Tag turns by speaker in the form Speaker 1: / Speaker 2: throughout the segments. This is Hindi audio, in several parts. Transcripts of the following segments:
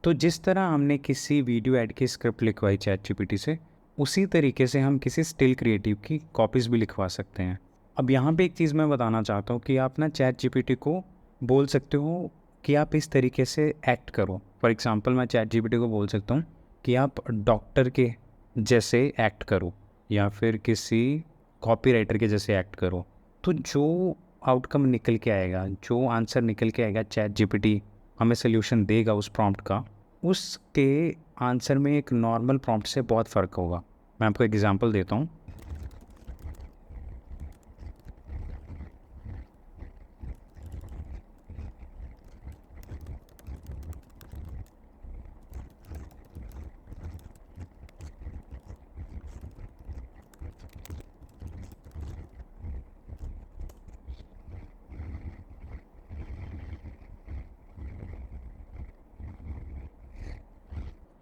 Speaker 1: तो जिस तरह हमने किसी वीडियो ऐड की स्क्रिप्ट लिखवाई चैटजीपीटी से, उसी तरीके से हम किसी स्टिल क्रिएटिव की कॉपीज़ भी लिखवा सकते हैं। अब यहाँ पे एक चीज़ मैं बताना चाहता हूँ कि आप ना चैटजीपीटी को बोल सकते हो कि आप इस तरीके से एक्ट करो। फॉर एग्ज़ाम्पल मैं चैटजीपीटी को बोल सकता हूँ कि आप डॉक्टर के जैसे एक्ट करो या फिर किसी कॉपीराइटर के जैसे एक्ट करो। तो जो आउटकम निकल के आएगा, जो आंसर निकल के आएगा, चैटजीपीटी हमें सॉल्यूशन देगा उस प्रॉम्प्ट का, उसके आंसर में एक नॉर्मल प्रॉम्प्ट से बहुत फ़र्क होगा। मैं आपको एग्जांपल देता हूँ।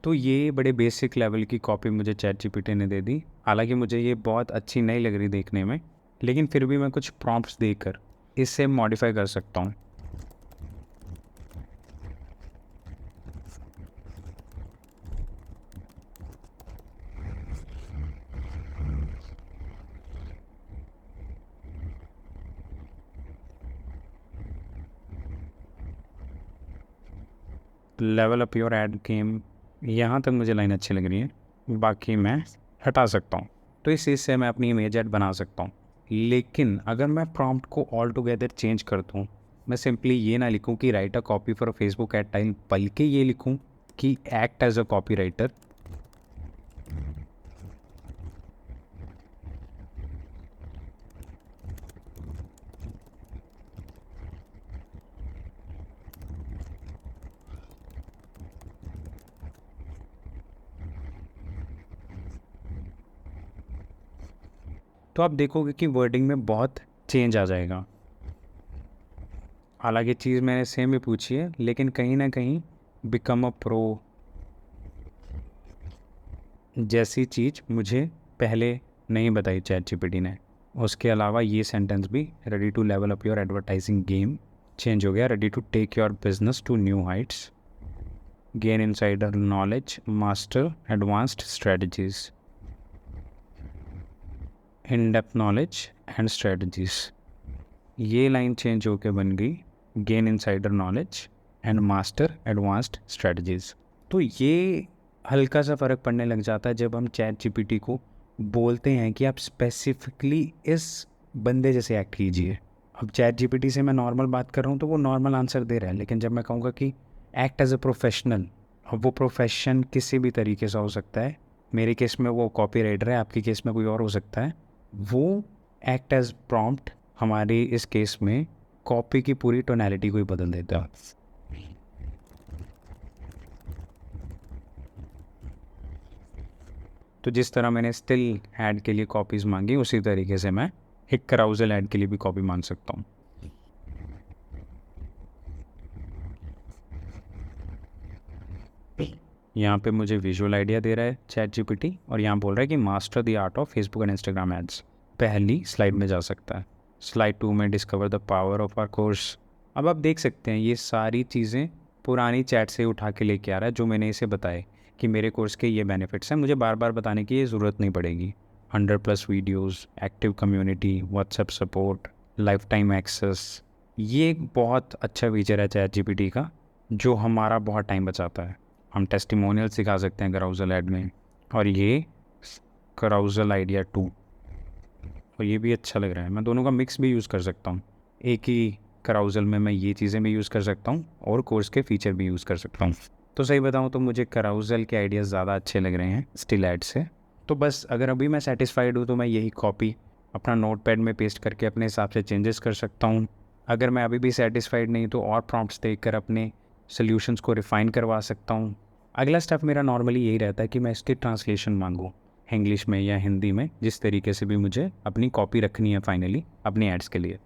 Speaker 1: तो ये बड़े बेसिक लेवल की कॉपी मुझे चैटजीपीटी ने दे दी। हालांकि मुझे ये बहुत अच्छी नहीं लग रही देखने में, लेकिन फिर भी मैं कुछ प्रॉम्प्ट्स देकर इससे मॉडिफाई कर सकता हूँ। Level up your add game, यहाँ तक मुझे लाइन अच्छी लग रही है, बाकी मैं हटा सकता हूँ। तो इस चीज़ से मैं अपनी इमेज ऐड बना सकता हूँ। लेकिन अगर मैं प्रॉम्प्ट को ऑल टुगेदर चेंज कर दूँ, मैं सिंपली ये ना लिखूँ कि write a copy for Facebook ad time, बल्कि ये लिखूँ कि act as a copywriter. तो आप देखोगे कि वर्डिंग में बहुत चेंज आ जाएगा। हालांकि चीज़ मैंने सेम ही पूछी है, लेकिन कहीं ना कहीं बिकम अ प्रो जैसी चीज़ मुझे पहले नहीं बताई चैटजीपीटी ने। उसके अलावा ये सेंटेंस भी, ready to level up your advertising game, change हो गया ready to take your business to new heights, gain insider knowledge, master advanced strategies, in depth knowledge and strategies. ये लाइन चेंज होकर बन गई gain insider knowledge and master advanced strategies. तो ये हल्का सा फ़र्क पड़ने लग जाता है जब हम चैट जीपीटी को बोलते हैं कि आप स्पेसिफिकली इस बंदे जैसे एक्ट कीजिए। अब चैट जीपीटी से मैं नॉर्मल बात कर रहा हूँ तो वो नॉर्मल आंसर दे रहा है, लेकिन जब मैं कहूँगा कि एक्ट एज अ प्रोफेशनल, अब वो प्रोफेशन किसी भी तरीके से हो सकता है। मेरे केस में वो कॉपी राइटर है, आपके केस में कोई और हो सकता है। वो एक्ट एज प्रॉम्प्ट हमारे इस केस में कॉपी की पूरी टोनैलिटी को ही बदल देता है। तो जिस तरह मैंने स्टिल ऐड के लिए कॉपीज़ मांगी, उसी तरीके से मैं एक कराउजल ऐड के लिए भी कॉपी मांग सकता हूँ। यहाँ पे मुझे विजुअल आइडिया दे रहा है चैट जीपीटी, और यहाँ बोल रहा है कि master the art of Facebook and Instagram ads. पहली स्लाइड में जा सकता है। स्लाइड 2 में discover the power of our course. अब आप देख सकते हैं ये सारी चीज़ें पुरानी चैट से उठा के लेके आ रहा है, जो मैंने इसे बताए कि मेरे कोर्स के ये बेनिफिट्स हैं। मुझे बार बार बताने की ये ज़रूरत नहीं पड़ेगी। 100+ videos, active community, WhatsApp support, lifetime access. ये एक बहुत अच्छा फीचर है चैट जीपीटी का, जो हमारा बहुत टाइम बचाता है। हम टेस्टिमोनियल सिखा सकते हैं कराउजल ऐड में, और ये कराउजल आइडिया 2, और ये भी अच्छा लग रहा है। मैं दोनों का मिक्स भी यूज़ कर सकता हूँ। एक ही कराउजल में मैं ये चीज़ें भी यूज़ कर सकता हूँ और कोर्स के फीचर भी यूज़ कर सकता हूँ। तो सही बताऊँ तो मुझे कराउजल के आइडियाज़ ज़्यादा अच्छे लग रहे हैं स्टिल ऐड से। तो बस अगर अभी मैं सेटिस्फाइड हूँ तो मैं यही कॉपी अपना नोटपैड में पेस्ट करके अपने हिसाब से चेंजेस कर सकता हूँ। अगर मैं अभी भी सेटिस्फाइड नहीं तो और प्रॉम्प्ट्स देखकर अपने सॉल्यूशंस को रिफ़ाइन करवा सकता हूँ। अगला स्टेप मेरा नॉर्मली यही रहता है कि मैं इसकी ट्रांसलेशन मांगूँ इंग्लिश में या हिंदी में, जिस तरीके से भी मुझे अपनी कॉपी रखनी है फाइनली अपनी एड्स के लिए।